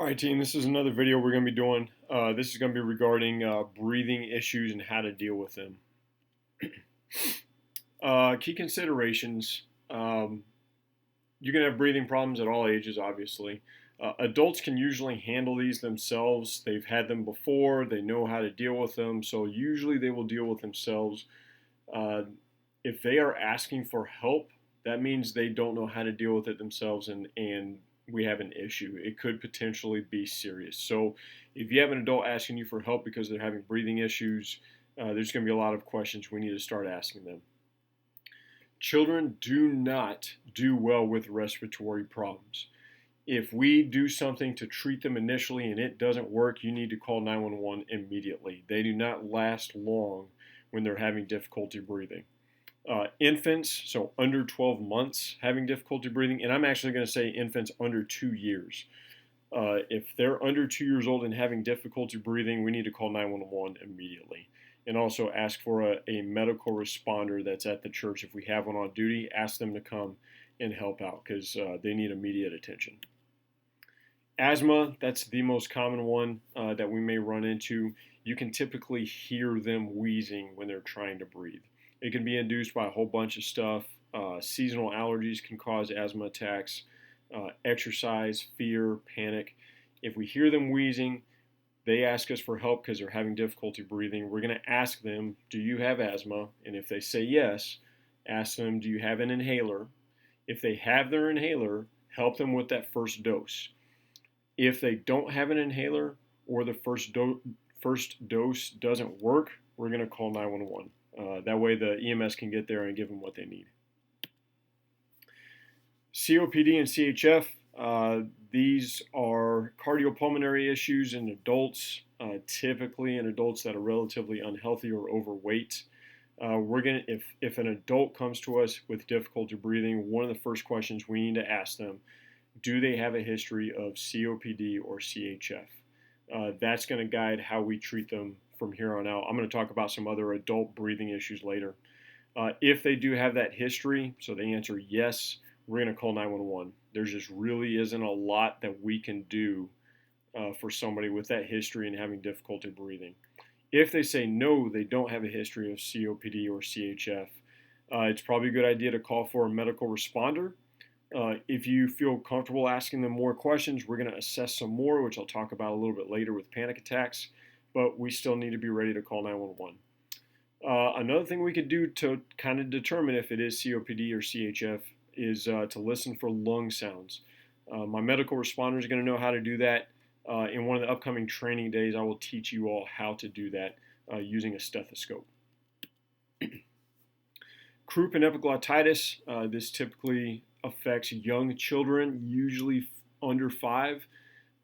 All right, team, this is another video we're going to be doing. This is going to be regarding breathing issues and how to deal with them. Key considerations. You can have breathing problems at all ages, obviously. Adults can usually handle these themselves. They've had them before. They know how to deal with them. So usually they will deal with themselves. Uh, if they are asking for help, that means they don't know how to deal with it themselves, and we have an issue. It could potentially be serious. So if you have an adult asking you for help because they're having breathing issues, there's going to be a lot of questions we need to start asking them. Children do not do well with respiratory problems. If we do something to treat them initially and it doesn't work, you need to call 911 immediately. They do not last long when they're having difficulty breathing. Infants, so under 12 months, having difficulty breathing, and I'm actually going to say infants under 2 years. If they're under 2 years old and having difficulty breathing, we need to call 911 immediately. And also ask for a medical responder that's at the church. If we have one on duty, ask them to come and help out because they need immediate attention. Asthma, that's the most common one that we may run into. You can typically hear them wheezing when they're trying to breathe. It can be induced by a whole bunch of stuff. Seasonal allergies can cause asthma attacks, exercise, fear, panic. If we hear them wheezing, they ask us for help because they're having difficulty breathing. We're going to ask them, do you have asthma? And if they say yes, ask them, do you have an inhaler? If they have their inhaler, help them with that first dose. If they don't have an inhaler or the first dose doesn't work, we're going to call 911. That way the EMS can get there and give them what they need. COPD and CHF, these are cardiopulmonary issues in adults, typically in adults that are relatively unhealthy or overweight. If an adult comes to us with difficulty breathing, one of the first questions we need to ask them, do they have a history of COPD or CHF? That's going to guide how we treat them from here on out. I'm going to talk about some other adult breathing issues later. If they do have that history, so they answer yes, we're going to call 911. There just really isn't a lot that we can do for somebody with that history and having difficulty breathing. If they say no, they don't have a history of COPD or CHF, it's probably a good idea to call for a medical responder. If you feel comfortable asking them more questions, we're going to assess some more, which I'll talk about a little bit later with panic attacks, but we still need to be ready to call 911. Another thing we could do to kind of determine if it is COPD or CHF is to listen for lung sounds. My medical responder is going to know how to do that. In one of the upcoming training days, I will teach you all how to do that using a stethoscope. Croup and epiglottitis, this typically affects young children, usually under 5.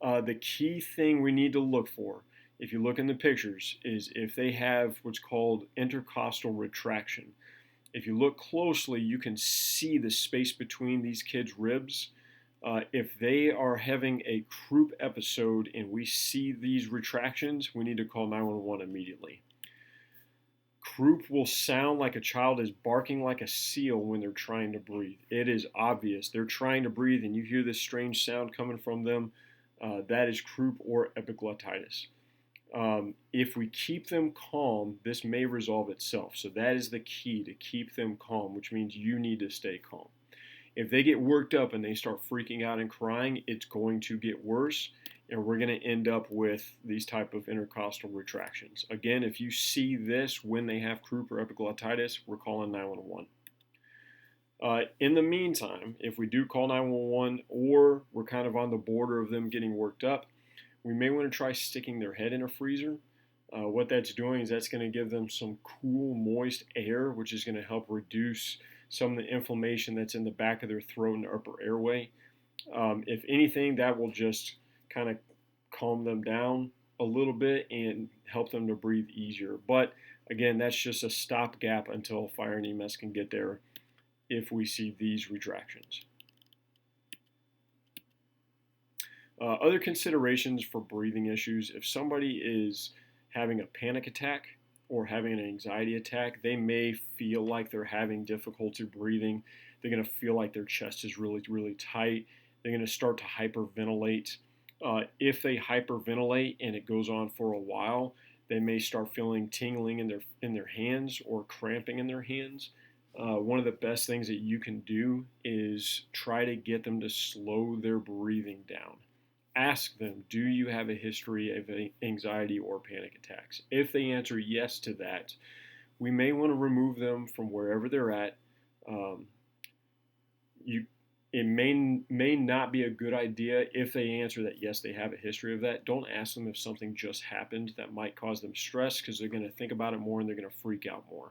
The key thing we need to look for, if you look in the pictures, is if they have what's called intercostal retraction. If you look closely, you can see the space between these kids' ribs. If they are having a croup episode and we see these retractions, we need to call 911 immediately. Croup will sound like a child is barking like a seal when they're trying to breathe. It is obvious. They're trying to breathe and you hear this strange sound coming from them. That is croup or epiglottitis. If we keep them calm, this may resolve itself. So that is the key, to keep them calm, which means you need to stay calm. If they get worked up and they start freaking out and crying, it's going to get worse, and we're going to end up with these type of intercostal retractions. Again, if you see this when they have croup or epiglottitis, we're calling 911. In the meantime, if we do call 911 or we're kind of on the border of them getting worked up, we may want to try sticking their head in a freezer. What that's doing is that's going to give them some cool, moist air, which is going to help reduce some of the inflammation that's in the back of their throat and upper airway. If anything, that will just kind of calm them down a little bit and help them to breathe easier. But again, that's just a stopgap until fire and EMS can get there if we see these retractions. Other considerations for breathing issues: if somebody is having a panic attack or having an anxiety attack, they may feel like they're having difficulty breathing. They're going to feel like their chest is really, really tight. They're going to start to hyperventilate. If they hyperventilate and it goes on for a while, they may start feeling tingling in their hands or cramping in their hands. One of the best things that you can do is try to get them to slow their breathing down. Ask them, do you have a history of anxiety or panic attacks? If they answer yes to that, we may want to remove them from wherever they're at. Um, you it may not be a good idea if they answer that yes, they have a history of that. Don't ask them if something just happened that might cause them stress, because they're going to think about it more and they're going to freak out more.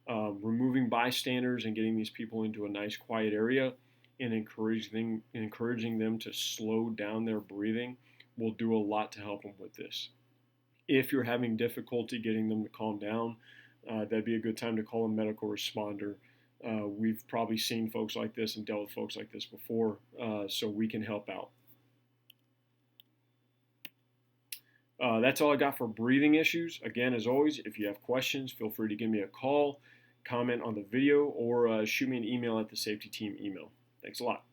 Removing bystanders and getting these people into a nice quiet area and encouraging them to slow down their breathing will do a lot to help them with this. If you're having difficulty getting them to calm down, that'd be a good time to call a medical responder. We've probably seen folks like this and dealt with folks like this before, so we can help out. That's all I got for breathing issues. Again, as always, if you have questions, feel free to give me a call, comment on the video, or shoot me an email at the safety team email. Thanks a lot.